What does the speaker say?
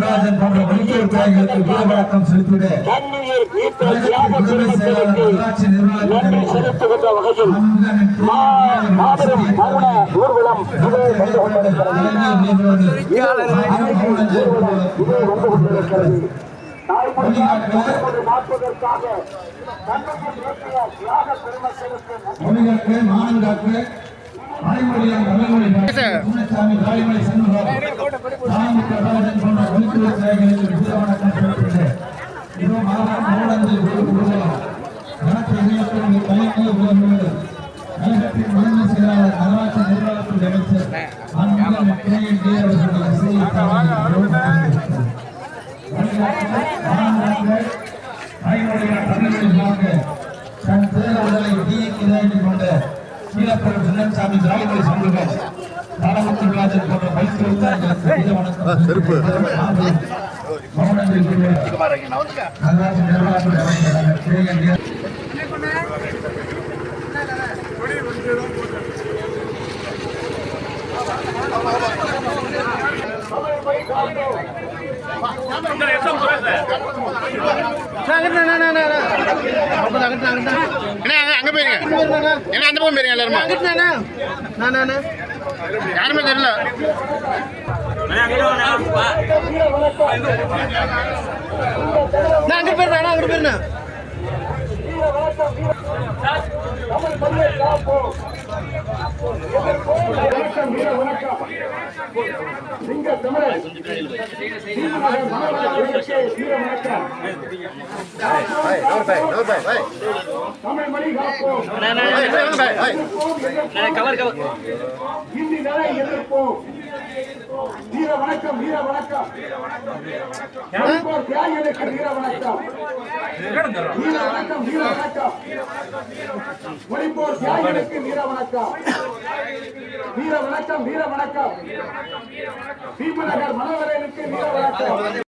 ராஜன் போன்ற மருத்துவ தியாகிகளுக்கு வீரவணக்கம் செலுத்திட உள்ளாட்சி நிர்வாகத்தின் செலுத்துகின்ற வகையில் மாபெரும் மௌன ஊர்வலம் மாணவர்களுக்கு தாய்மொழியாம் தமிழ்மொழி முன்னசாமி தாய்மொழி சண்முகம் ராமராஜன் போன்ற மருத்துவ தியாகிகளுக்கு வீரவணக்கம் செலுத்திட இதோ மாவட்டத்தில் ஊர்வலம் நாட்டை இணையத்திற்கு பயணிய உதவுவது கழகத்தின் முதன்மை செயலாளர் நகராட்சி நிர்வாகத்துறை அமைச்சர் தன் தேர்தலை தீயக்கி கொண்ட கீழப்பெரும் சின்னசாமி தாய்மொழி சண்முகம் தாராபுரம் ராஜன் போன்ற வைத்திருந்தார் நகராட்சி நிர்வாகத்துறை அமைச்சர் அங்க போயிருங்க என்ன அந்த பக்கம் போயிருங்க எல்லாருமே யாருமே தெரியல அங்க போயிருந்தேன் அங்க போயிருந்தேன் வீர வணக்கம் வீர வணக்கம் தியாகிகளுக்கு வீர வணக்கம் வீர வணக்கம் வீர வணக்கம் ஒளிப்போர் தியாகிகளுக்கு வீர வணக்கம் வீர வணக்கம் வீர வணக்கம் பீமநகர் மனோகரனுக்கு வீர வணக்கம்